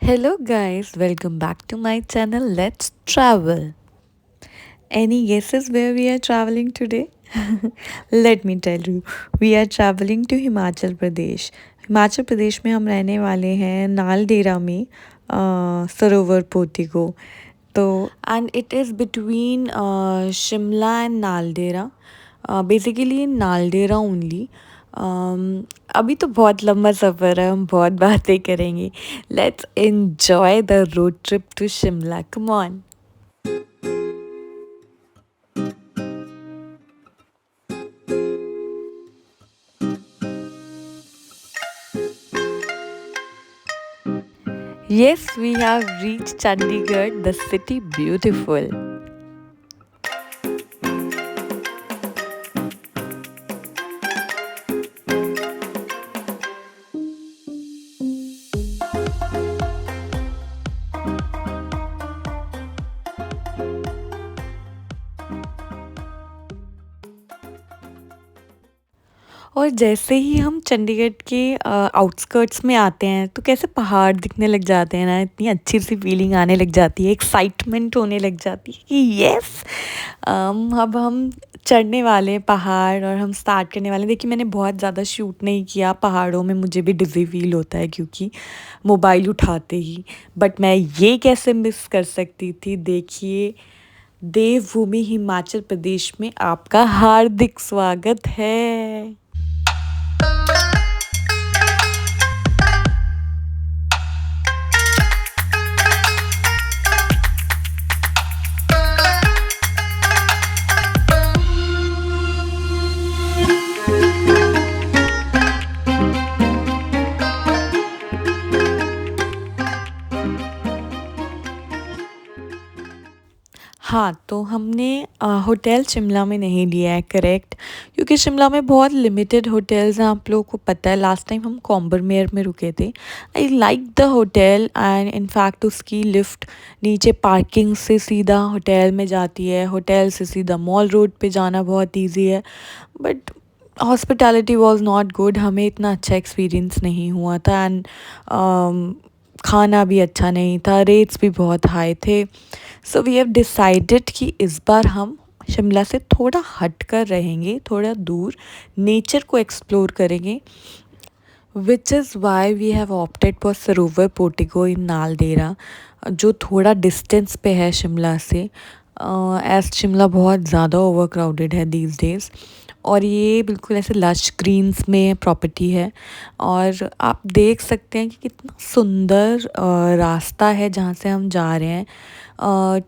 Hello, guys, welcome back to my channel. Let's travel. Any guesses where we are traveling today? Let me tell you, we are traveling to Himachal Pradesh. Himachal Pradesh में हम रहने वाले हैं नालडेरा में Sarovar portico तो and it is between Shimla and Naldehra basically in Naldehra only अभी तो बहुत लंबा सफ़र है हम बहुत बातें करेंगे let's enjoy the road trip to Shimla come on Yes, we have reached Chandigarh, the city beautiful. और जैसे ही हम चंडीगढ़ के आउटस्कर्ट्स में आते हैं तो कैसे पहाड़ दिखने लग जाते हैं ना इतनी अच्छी सी फीलिंग आने लग जाती है एक्साइटमेंट होने लग जाती है कि यस अब हम चढ़ने वाले हैं पहाड़ और हम स्टार्ट करने वाले हैं देखिए मैंने बहुत ज़्यादा शूट नहीं किया पहाड़ों में मुझे भी डिज़ी फील होता है क्योंकि मोबाइल उठाते ही बट मैं ये कैसे मिस कर सकती थी देखिए देवभूमि हिमाचल प्रदेश में आपका हार्दिक स्वागत है हाँ, तो हमने होटल शिमला में नहीं लिया है करेक्ट क्योंकि शिमला में बहुत लिमिटेड होटल्स हैं आप लोगों को पता है लास्ट टाइम हम कॉम्बरमेयर में रुके थे I like the hotel and in fact उसकी लिफ्ट नीचे पार्किंग से सीधा होटल में जाती है होटल से सीधा मॉल रोड पे जाना बहुत ईजी है but hospitality was not good हमें इतना अच्छा एक्सपीरियंस नहीं हुआ था एंड खाना भी अच्छा नहीं था रेट्स भी बहुत हाई थे सो वी हैव डिसाइडेड कि इस बार हम शिमला से थोड़ा हट कर रहेंगे थोड़ा दूर नेचर को एक्सप्लोर करेंगे which is why we have opted for Sarovar Portico in Naldehra जो थोड़ा डिस्टेंस पे है शिमला से एज शिमला बहुत ज़्यादा ओवर क्राउडेड है दीज डेज़ और ये बिल्कुल ऐसे लश ग्रीन्स में प्रॉपर्टी है और आप देख सकते हैं कि कितना सुंदर रास्ता है जहाँ से हम जा रहे हैं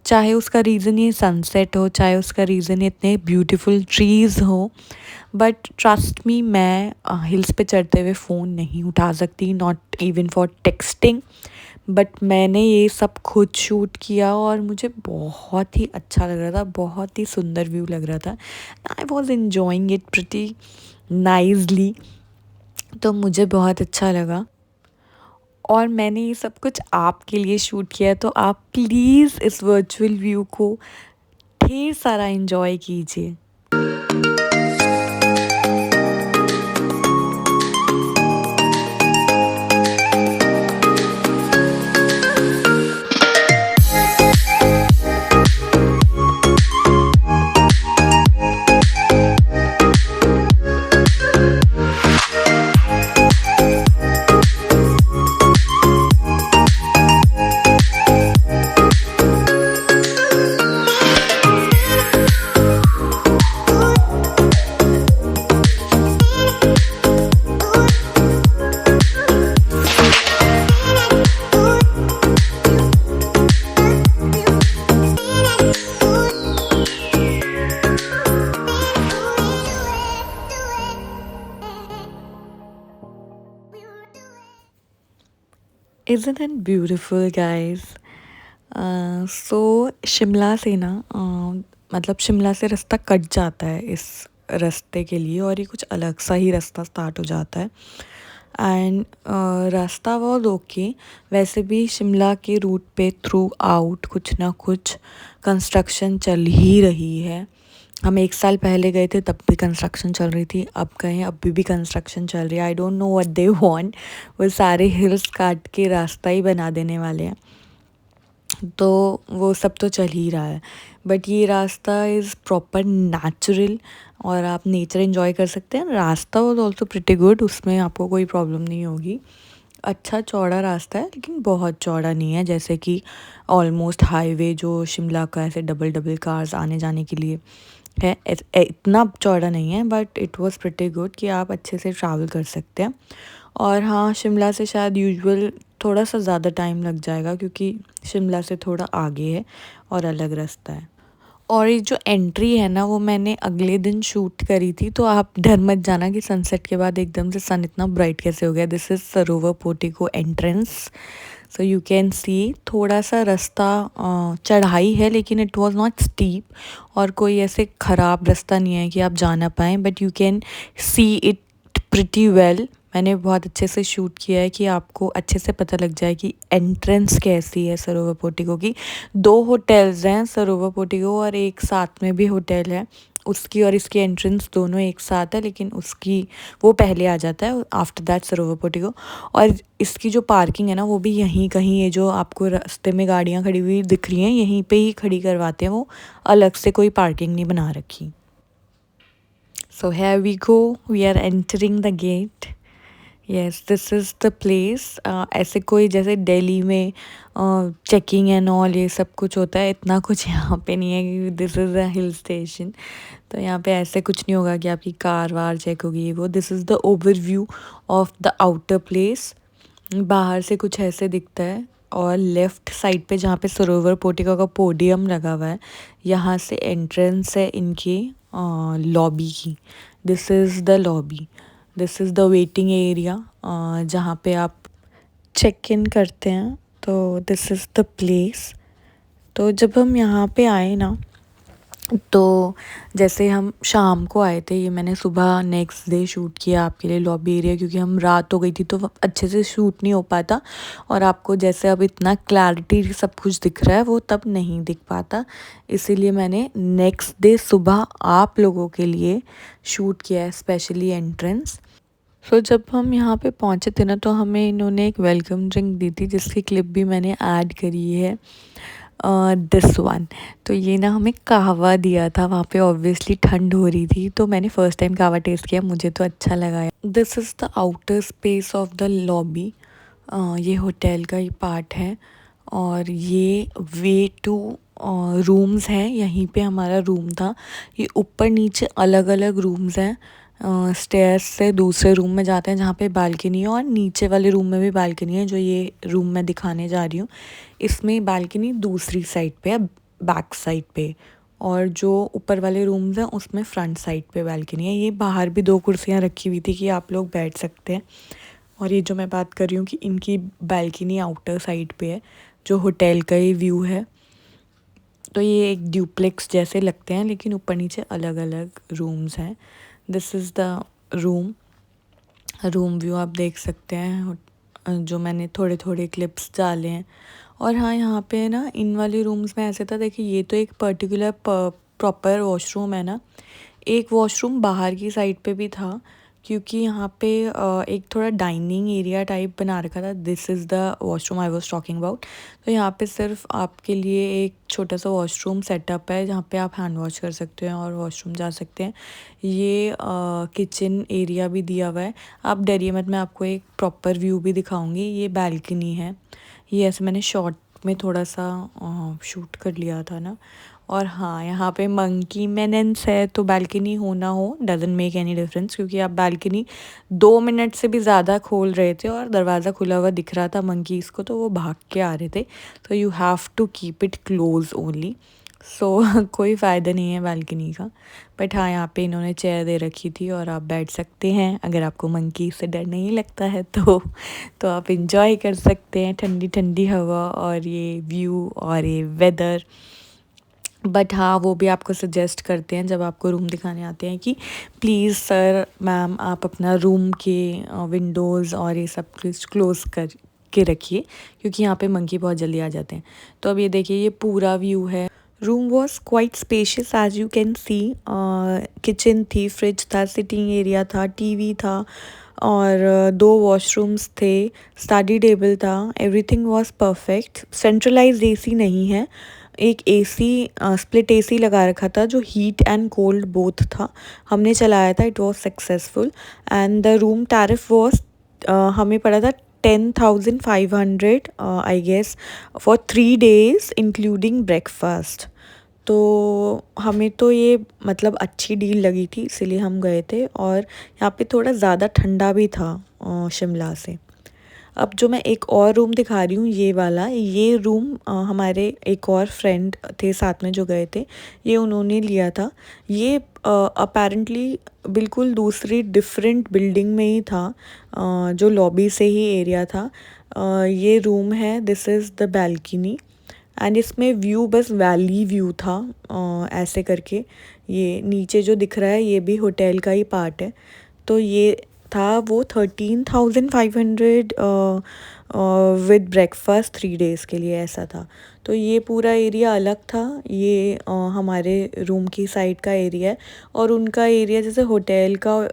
चाहे उसका रीज़न ये सनसेट हो चाहे उसका रीज़न ये इतने ब्यूटीफुल ट्रीज़ हो बट ट्रस्ट मी मैं हिल्स पे चढ़ते हुए फ़ोन नहीं उठा सकती not even for texting but मैंने ये सब खुद शूट किया और मुझे बहुत ही अच्छा लग रहा था बहुत ही सुंदर व्यू लग रहा था I was enjoying it pretty nicely तो मुझे बहुत अच्छा लगा और मैंने ये सब कुछ आपके लिए शूट किया तो आप प्लीज़ इस वर्चुअल व्यू को ढेर सारा इन्जॉय कीजिए Isn't it beautiful guys? सो शिमला से ना मतलब शिमला से रास्ता कट जाता है इस रास्ते के लिए और ये कुछ अलग सा ही रास्ता स्टार्ट हो जाता है एंड रास्ता बहुत ओके वैसे भी शिमला के रूट पे थ्रू आउट कुछ ना कुछ कंस्ट्रक्शन चल ही रही है हम 1 साल पहले गए थे तब भी कंस्ट्रक्शन चल रही थी, अब गए हैं अभी भी कंस्ट्रक्शन चल रही है। I don't know what they want, वो सारे हिल्स काट के रास्ता ही बना देने वाले हैं, तो वो सब तो चल ही रहा है। बट ये रास्ता इज़ प्रॉपर नेचुरल और आप नेचर एंजॉय कर सकते हैं। रास्ता वाज ऑल्सो प्रिटी गुड, उसमें आपको कोई प्रॉब्लम नहीं होगी। अच्छा चौड़ा रास्ता है लेकिन बहुत चौड़ा नहीं है, जैसे कि ऑलमोस्ट हाईवे जो शिमला का ऐसे डबल डबल कार्स आने जाने के लिए है, इतना चौड़ा नहीं है, but it was pretty good कि आप अच्छे से ट्रैवल कर सकते हैं। और हाँ, शिमला से शायद यूजुअल थोड़ा सा ज़्यादा टाइम लग जाएगा क्योंकि शिमला से थोड़ा आगे है और अलग रास्ता है। और ये जो एंट्री है ना वो मैंने अगले दिन शूट करी थी, तो आप डर मत जाना कि सनसेट के बाद एकदम से सन इतना ब्राइट कैसे हो गया। This is Sarovar portico entrance, so you can सी थोड़ा सा रास्ता चढ़ाई है लेकिन इट वाज नॉट स्टीप और कोई ऐसे ख़राब रास्ता नहीं है कि आप जा ना पाएँ, but you can see it pretty well. मैंने बहुत अच्छे से शूट किया है कि आपको अच्छे से पता लग जाए कि एंट्रेंस कैसी है सरोवर पोर्टिको की। 2 होटल्स हैं सरोवर पोर्टिको और एक साथ में भी होटल है, उसकी और इसकी एंट्रेंस दोनों एक साथ है, लेकिन उसकी वो पहले आ जाता है आफ्टर दैट सरोवर पोर्टिको। और इसकी जो पार्किंग है ना वो भी यहीं कहीं, ये जो आपको रास्ते में गाड़ियाँ खड़ी हुई दिख रही हैं यहीं पे ही खड़ी करवाते हैं वो, अलग से कोई पार्किंग नहीं बना रखी। सो here we go, we are entering the gate. Yes this is the place. ऐसे कोई जैसे दिल्ली में चेकिंग एंड ऑल ये सब कुछ होता है, इतना कुछ यहाँ पे नहीं है क्योंकि this is a hill station. तो यहाँ पे ऐसे कुछ नहीं होगा कि आपकी कार वार चेक होगी ये वो। This is the overview of the outer place. बाहर से कुछ ऐसे दिखता है और लेफ़्ट साइड पे जहाँ पे सरोवर पोर्टिको का पोडियम लगा हुआ है, यहाँ से एंट्रेंस है इनकी लॉबी की। This is the lobby, this is the waiting area जहाँ पे आप चेक इन करते हैं। तो दिस इज़ द प्लेस। तो जब हम यहाँ पे आए ना, तो जैसे हम शाम को आए थे, ये मैंने सुबह नेक्स्ट डे शूट किया आपके लिए लॉबी एरिया, क्योंकि हम रात हो गई थी तो अच्छे से शूट नहीं हो पाता और आपको जैसे अब इतना क्लैरिटी सब कुछ दिख रहा है वो तब नहीं दिख पाता, इसीलिए मैंने नेक्स्ट डे सुबह आप लोगों के लिए शूट किया है स्पेशली एंट्रेंस। सो जब हम यहाँ पे पहुँचे थे ना तो हमें इन्होंने एक वेलकम ड्रिंक दी थी जिसकी क्लिप भी मैंने ऐड करी है, दिस वन। तो ये ना हमें कहवा दिया था, वहाँ पे ऑब्वियसली ठंड हो रही थी तो मैंने फ़र्स्ट टाइम कहवा टेस्ट किया, मुझे तो अच्छा लगा। This is the outer space of the lobby. ये होटल का ही पार्ट है और ये वे टू रूम्स हैं, यहीं पे हमारा रूम था। ये ऊपर नीचे अलग अलग रूम्स हैं, स्टेयर्स से दूसरे रूम में जाते हैं जहाँ पे बालकनी है और नीचे वाले रूम में भी बालकनी है। जो ये रूम मैं दिखाने जा रही हूँ इसमें बालकनी दूसरी साइड पे है, बैक साइड पे, और जो ऊपर वाले रूम्स हैं उसमें फ्रंट साइड पे बालकनी है। ये बाहर भी 2 कुर्सियाँ रखी हुई थी कि आप लोग बैठ सकते हैं। और ये जो मैं बात कर रही हूँ कि इनकी बालकनी आउटर साइड पे है, जो होटल का ही व्यू है। तो ये एक ड्यूप्लेक्स जैसे लगते हैं लेकिन ऊपर नीचे अलग अलग रूम्स हैं। This is the room view आप देख सकते हैं, जो मैंने थोड़े थोड़े क्लिप्स डाले हैं। और हाँ, यहाँ पे ना इन वाले रूम्स में ऐसे था, देखिए ये तो एक पर्टिकुलर प्रॉपर वॉशरूम है ना, एक वॉशरूम बाहर की साइड पे भी था क्योंकि यहाँ पे एक थोड़ा डाइनिंग एरिया टाइप बना रखा था। This is the washroom I was talking about. तो यहाँ पे सिर्फ आपके लिए एक छोटा सा वॉशरूम सेटअप है जहाँ पे आप हैंड वॉश कर सकते हैं और वॉशरूम जा सकते हैं। ये किचन एरिया भी दिया हुआ है। आप डरिए मत, मैं आपको एक प्रॉपर व्यू भी दिखाऊंगी। ये बालकनी है, ये ऐसे मैंने शॉर्ट में थोड़ा सा शूट कर लिया था ना। और हाँ, यहाँ पे मंकी मेनेंस है, तो बालकनी हो ना हो डजंट मेक एनी डिफरेंस, क्योंकि आप बालकनी 2 मिनट से भी ज़्यादा खोल रहे थे और दरवाज़ा खुला हुआ दिख रहा था मंकीज़ को, तो वो भाग के आ रहे थे। तो you have to keep it close only. So कोई फ़ायदा नहीं है बालकनी का। बट हाँ, यहाँ पे इन्होंने चेयर दे रखी थी और आप बैठ सकते हैं, अगर आपको मंकी से डर नहीं लगता है तो आप इंजॉय कर सकते हैं ठंडी ठंडी हवा और ये व्यू और ये वेदर। बट हाँ, वो भी आपको सजेस्ट करते हैं जब आपको रूम दिखाने आते हैं कि प्लीज़ सर मैम आप अपना रूम के विंडोज़ और ये सब कुछ क्लोज़ कर के रखिए, क्योंकि यहाँ पे मंकी बहुत जल्दी आ जाते हैं। तो अब ये देखिए, ये पूरा व्यू है room was quite spacious as you can see. Kitchen थी, फ्रिज था, सिटिंग एरिया था, टीवी था और दो वॉशरूम्स थे, स्टडी टेबल था। Everything was perfect. Centralised AC नहीं है, एक एसी स्प्लिट एसी लगा रखा था जो हीट एंड कोल्ड बोथ था। हमने चलाया था, it was successful. And the room tariff was हमें पड़ा था 10,500 I guess for 3 days including breakfast. तो हमें तो ये मतलब अच्छी डील लगी थी, इसीलिए हम गए थे। और यहाँ पे थोड़ा ज़्यादा ठंडा भी था शिमला से। अब जो मैं एक और रूम दिखा रही हूँ, ये वाला, ये रूम हमारे एक और फ्रेंड थे साथ में जो गए थे, ये उन्होंने लिया था। ये अपेरेंटली बिल्कुल दूसरी डिफरेंट बिल्डिंग में ही था, जो लॉबी से ही एरिया था। ये रूम है, this is the balcony and इसमें व्यू बस वैली व्यू था। ऐसे करके ये नीचे जो दिख रहा है ये भी होटल का ही पार्ट है। तो ये था वो 13,500 विद ब्रेकफास्ट 3 days के लिए, ऐसा था। तो ये पूरा एरिया अलग था, ये हमारे रूम की साइड का एरिया है। और उनका एरिया जैसे होटल का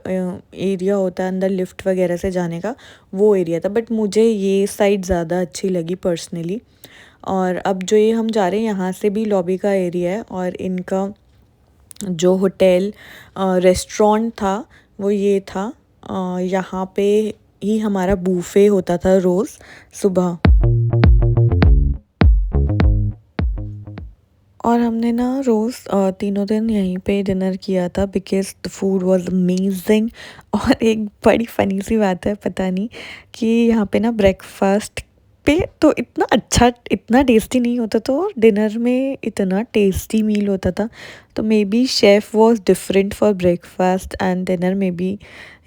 एरिया होता है अंदर लिफ्ट वगैरह से जाने का, वो एरिया था। बट मुझे ये साइड ज़्यादा अच्छी लगी पर्सनली। और अब जो ये हम जा रहे हैं यहाँ से भी लॉबी का एरिया है और इनका जो होटल रेस्टोरेंट था वो ये था। यहाँ पे ही हमारा बूफे होता था रोज़ सुबह। और हमने ना रोज़ तीनों दिन यहीं पे डिनर किया था because the food was amazing. और एक बड़ी फ़नी सी बात है, पता नहीं कि यहाँ पे ना ब्रेकफास्ट पे तो इतना अच्छा, इतना टेस्टी नहीं होता था और डिनर में इतना टेस्टी मील होता था। तो may be chef was different for breakfast and dinner, may be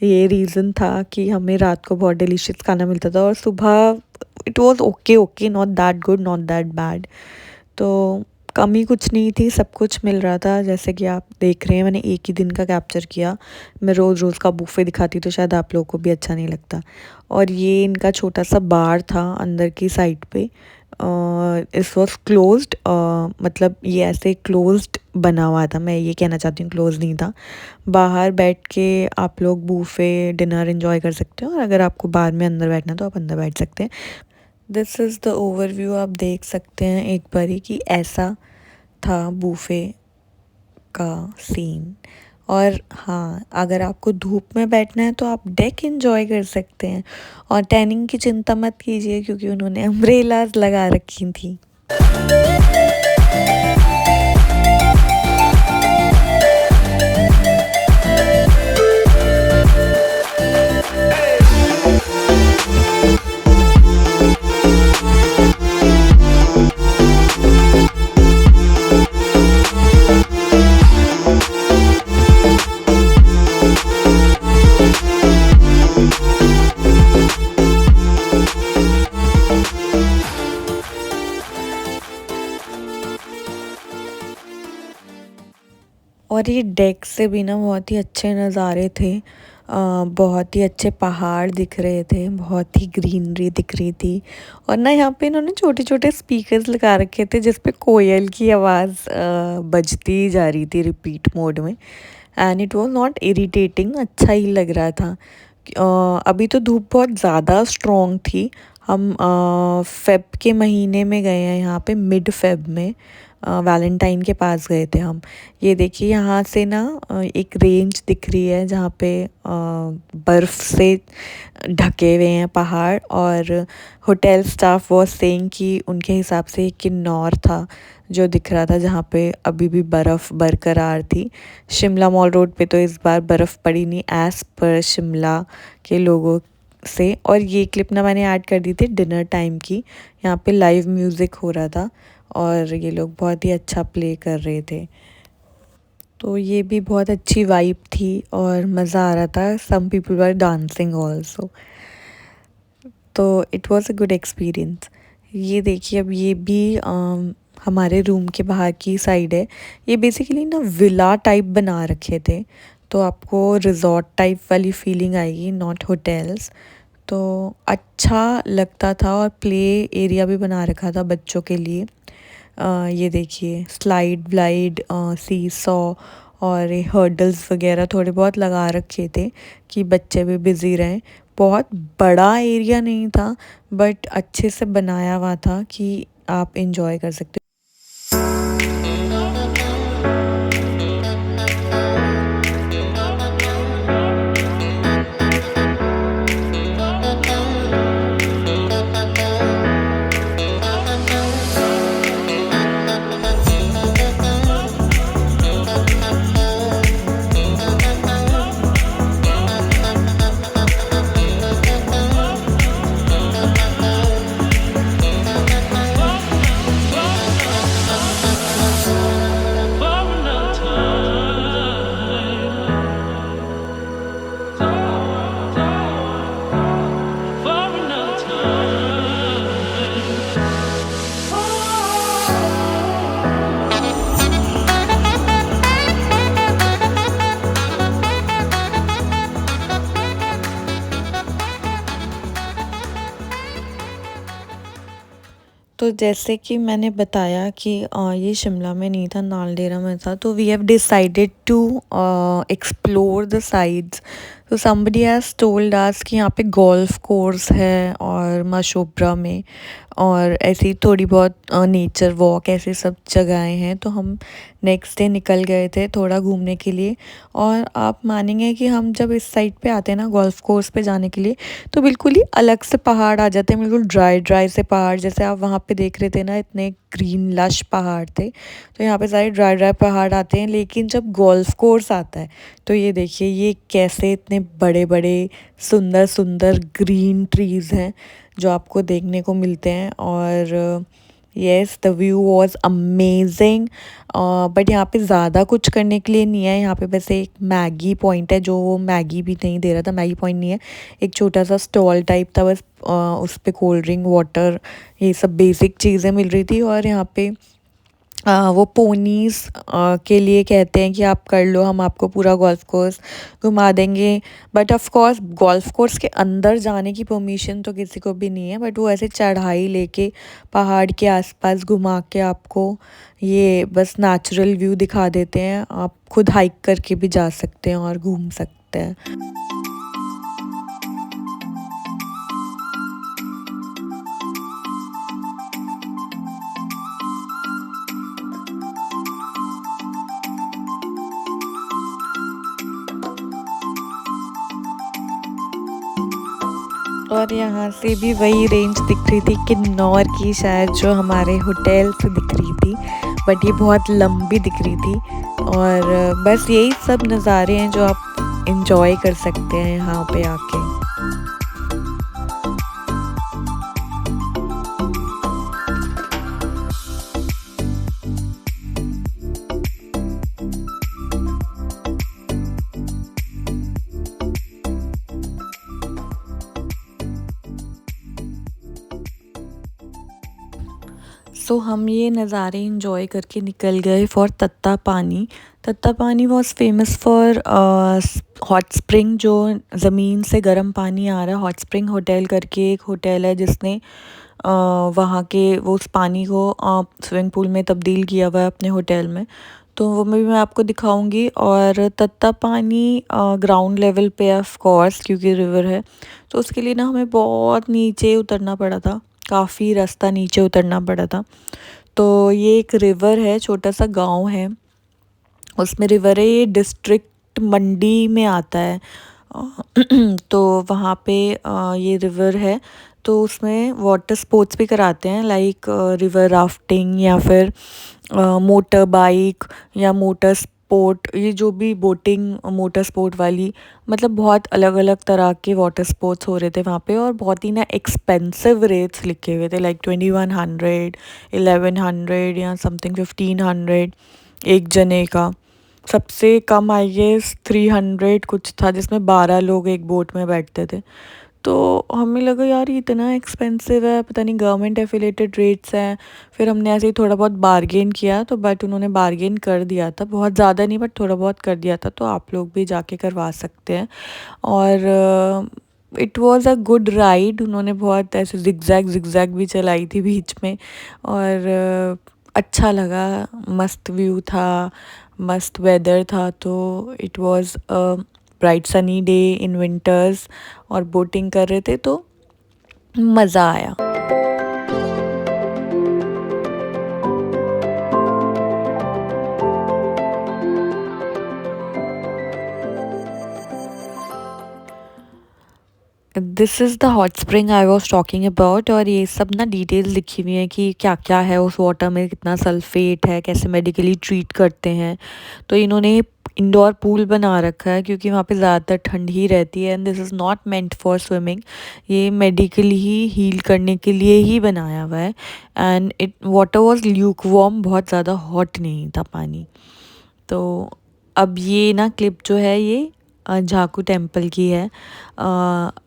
ये रीज़न था कि हमें रात को बहुत डिलीशियस खाना मिलता था और सुबह it was okay okay, not that good, not that bad. तो कमी कुछ नहीं थी, सब कुछ मिल रहा था। जैसे कि आप देख रहे हैं मैंने एक ही दिन का कैप्चर किया, मैं रोज़ रोज़ का बुफे दिखाती तो शायद आप लोगों को भी अच्छा नहीं लगता। और ये इनका छोटा सा बार था अंदर की साइड पे। इस वॉज क्लोज्ड, मतलब ये ऐसे क्लोज्ड बना हुआ था, मैं ये कहना चाहती हूँ क्लोज नहीं था। बाहर बैठ के आप लोग बूफे डिनर एंजॉय कर सकते हो और अगर आपको बाद में अंदर बैठना तो आप अंदर बैठ सकते हैं। दिस इज़ द ओवरव्यू, आप देख सकते हैं एक बारी कि ऐसा था बूफे का सीन। और हाँ, अगर आपको धूप में बैठना है तो आप डेक एंजॉय कर सकते हैं और टैनिंग की चिंता मत कीजिए क्योंकि उन्होंने अम्ब्रेलाज लगा रखी थी। और ये डेक से भी ना बहुत ही अच्छे नज़ारे थे। बहुत ही अच्छे पहाड़ दिख रहे थे, बहुत ही ग्रीनरी दिख रही थी। और ना यहाँ पे इन्होंने छोटे छोटे स्पीकर्स लगा रखे थे जिस पे कोयल की आवाज़ बजती जा रही थी रिपीट मोड में। And it was not irritating, अच्छा ही लग रहा था। अभी तो धूप बहुत ज़्यादा स्ट्रॉन्ग थी। हम फेब के महीने में गए हैं यहाँ पे, मिड फेब में वैलेंटाइन के पास गए थे हम। ये देखिए यहाँ से ना एक रेंज दिख रही है जहाँ पे बर्फ़ से ढके हुए हैं पहाड़। और होटल स्टाफ वो सेइंग कि उनके हिसाब से किन्नौर था जो दिख रहा था जहाँ पे अभी भी बर्फ़ बरकरार थी। शिमला मॉल रोड पे तो इस बार बर्फ़ पड़ी नहीं एज़ पर शिमला के लोगों से। और ये क्लिप ना मैंने ऐड कर दी थी डिनर टाइम की, यहाँ पे लाइव म्यूज़िक हो रहा था और ये लोग बहुत ही अच्छा प्ले कर रहे थे। तो ये भी बहुत अच्छी वाइब थी और मज़ा आ रहा था। Some people were dancing also, तो it was a good experience. ये देखिए अब ये भी हमारे रूम के बाहर की साइड है। ये बेसिकली ना विला टाइप बना रखे थे, तो आपको रिजॉर्ट टाइप वाली फीलिंग आएगी, नॉट होटल्स। तो अच्छा लगता था और प्ले एरिया भी बना रखा था बच्चों के लिए। ये देखिए स्लाइड व्लाइड सी सॉ और ये हर्डल्स वगैरह थोड़े बहुत लगा रखे थे कि बच्चे भी बिज़ी रहें। बहुत बड़ा एरिया नहीं था बट अच्छे से बनाया हुआ था कि आप इंजॉय कर सकते हो। तो जैसे कि मैंने बताया कि ये शिमला में नहीं था, नालडेरा में था, तो we have decided to explore the sides. तो समबडी हैज़ टोल्ड अस कि यहाँ पे गोल्फ कोर्स है और मशोबरा में, और ऐसी थोड़ी बहुत नेचर वॉक ऐसे सब जगहें हैं। तो हम नेक्स्ट डे निकल गए थे थोड़ा घूमने के लिए। और आप मानेंगे कि हम जब इस साइड पे आते हैं ना गोल्फ कोर्स पे जाने के लिए, तो बिल्कुल ही अलग से पहाड़ आ जाते हैं, बिल्कुल ड्राई ड्राई से पहाड़। जैसे आप वहाँ पे देख रहे थे ना इतने ग्रीन लश पहाड़ थे, तो यहाँ पे सारे ड्राई ड्राई पहाड़ आते हैं। लेकिन जब गोल्फ कोर्स आता है तो ये देखिए ये कैसे इतने बड़े बड़े सुंदर सुंदर ग्रीन ट्रीज़ हैं जो आपको देखने को मिलते हैं। और yes the view was amazing. But यहाँ पे ज़्यादा कुछ करने के लिए नहीं है। यहाँ पे वैसे एक मैगी पॉइंट है, जो वो मैगी भी नहीं दे रहा था, मैगी पॉइंट नहीं है, एक छोटा सा स्टॉल टाइप था बस। उस पे कोल्ड ड्रिंक वाटर ये सब बेसिक चीज़ें मिल रही थी। और यहाँ पे वो पोनीज़ के लिए कहते हैं कि आप कर लो, हम आपको पूरा गोल्फ कोर्स घुमा देंगे। But of course golf course के अंदर जाने की परमिशन तो किसी को भी नहीं है, बट वो ऐसे चढ़ाई लेके पहाड़ के आसपास घुमा के आपको ये बस नेचुरल व्यू दिखा देते हैं। आप खुद हाइक करके भी जा सकते हैं और घूम सकते हैं। और यहाँ से भी वही रेंज दिख रही थी किन्नौर की, शायद जो हमारे होटल से दिख रही थी, बट ये बहुत लंबी दिख रही थी। और बस यही सब नज़ारे हैं जो आप इंजॉय कर सकते हैं यहाँ पे आके। सो हम ये नज़ारे इंजॉय करके निकल गए फॉर तत्ता पानी। तत्ता पानी was famous for hot spring, जो ज़मीन से गर्म पानी आ रहा है। हॉट स्प्रिंग होटल करके एक होटल है जिसने वहाँ के वो उस पानी को स्विमिंग पूल में तब्दील किया हुआ है अपने होटल में। तो वो भी मैं आपको दिखाऊंगी। और तत्ता पानी ग्राउंड लेवल पे है ऑफ कोर्स, क्योंकि रिवर है। तो उसके लिए ना हमें बहुत नीचे उतरना पड़ा था, काफ़ी रास्ता नीचे उतरना पड़ा था। तो ये एक रिवर है, छोटा सा गांव है उसमें रिवर है, ये डिस्ट्रिक्ट मंडी में आता है। तो वहाँ पे ये रिवर है, तो उसमें वाटर स्पोर्ट्स भी कराते हैं, लाइक रिवर राफ्टिंग या फिर मोटर बाइक या मोटर स्पोर्ट, ये जो भी बोटिंग मोटर स्पोर्ट वाली, मतलब बहुत अलग अलग तरह के वाटर स्पोर्ट्स हो रहे थे वहाँ पे। और बहुत ही ना एक्सपेंसिव रेट्स लिखे हुए थे, लाइक 2100, 1100 या समथिंग 1500 एक जने का। सबसे कम आई गेस 300 कुछ था, जिसमें 12 लोग एक बोट में बैठते थे। तो हमें लगा यार ये इतना एक्सपेंसिव है, पता नहीं गवर्नमेंट एफिलेटेड रेट्स हैं। फिर हमने ऐसे ही थोड़ा बहुत बार्गेन किया, तो बट उन्होंने बार्गेन कर दिया था, बहुत ज़्यादा नहीं बट थोड़ा बहुत कर दिया था। तो आप लोग भी जाके करवा सकते हैं। और it was a good ride. उन्होंने बहुत ऐसे जिगजैग जिगजैग भी चलाई थी बीच में। और अच्छा लगा, मस्त व्यू था, मस्त वेदर था। तो it was a bright sunny day in winters और बोटिंग कर रहे थे तो मज़ा आया। This is the hot spring I was talking about. और ये सब ना डिटेल्स लिखी हुई हैं कि क्या क्या है उस वाटर में, कितना सल्फेट है, कैसे मेडिकली ट्रीट करते हैं। तो इन्होंने इंडोर पूल बना रखा है क्योंकि वहाँ पे ज़्यादातर ठंड ही रहती है and this is not meant for swimming. ये मेडिकली ही हील करने के लिए ही बनाया हुआ है। And it water was Luke warm, बहुत ज़्यादा हॉट नहीं था पानी। तो अब ये ना क्लिप जो है ये झाकू टेम्पल की है।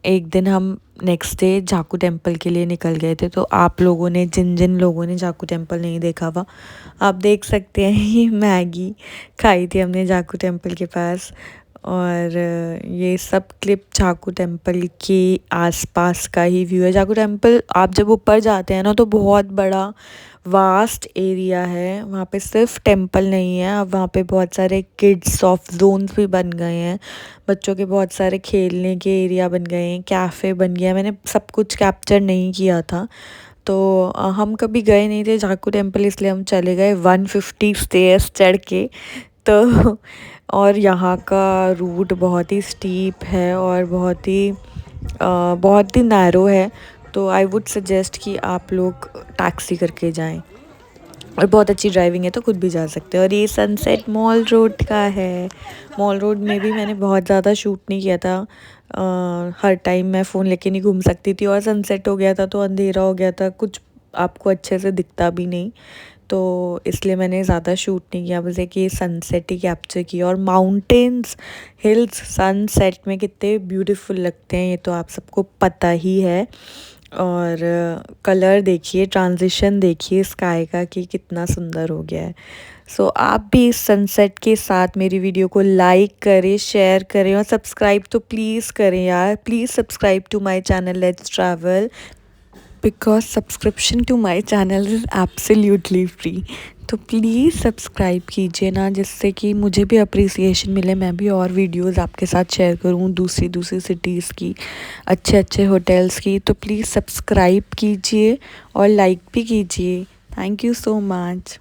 एक दिन हम नेक्स्ट डे झाकू टेम्पल के लिए निकल गए थे। तो आप लोगों ने, जिन जिन लोगों ने झाकू टेम्पल नहीं देखा हुआ, आप देख सकते हैं ये मैगी खाई थी हमने झाकू टेम्पल के पास। और ये सब क्लिप झाकू टेम्पल के आसपास का ही व्यू है। झाकू टेम्पल आप जब ऊपर जाते हैं ना तो बहुत बड़ा वास्ट एरिया है। वहाँ पे सिर्फ टेम्पल नहीं है, अब वहाँ पे बहुत सारे किड्स सॉफ्ट जोन्स भी बन गए हैं, बच्चों के बहुत सारे खेलने के एरिया बन गए हैं, कैफ़े बन गया है। मैंने सब कुछ कैप्चर नहीं किया था तो हम कभी गए नहीं थे झाकू टेम्पल, इसलिए हम चले गए 150 स्टेयर्स चढ़ के। तो और यहाँ का रूट बहुत ही स्टीप है और बहुत ही नैरो है। तो आई वुड सजेस्ट कि आप लोग टैक्सी करके जाएं, और बहुत अच्छी ड्राइविंग है तो खुद भी जा सकते हैं। और ये सनसेट मॉल रोड का है। मॉल रोड में भी मैंने बहुत ज़्यादा शूट नहीं किया था। हर टाइम मैं फ़ोन लेके नहीं घूम सकती थी और सनसेट हो गया था तो अंधेरा हो गया था, कुछ आपको अच्छे से दिखता भी नहीं। तो इसलिए मैंने ज़्यादा शूट नहीं किया, बस एक ये सनसेट ही कैप्चर किया। और माउंटेन्स, हिल्स सनसेट में कितने ब्यूटीफुल लगते हैं ये तो आप सबको पता ही है। और कलर देखिए, ट्रांजिशन देखिए स्काई का कि कितना सुंदर हो गया है। सो आप भी इस सनसेट के साथ मेरी वीडियो को लाइक करें, शेयर करें और सब्सक्राइब तो प्लीज़ करें यार। Please subscribe to my channel let's travel, because subscription to my channel is absolutely free. तो प्लीज़ सब्सक्राइब कीजिए ना, जिससे कि मुझे भी अप्रिसिएशन मिले, मैं भी और वीडियोस आपके साथ शेयर करूँ दूसरी दूसरी सिटीज़ की, अच्छे अच्छे होटल्स की। तो प्लीज़ सब्सक्राइब कीजिए और लाइक भी कीजिए। Thank you so much.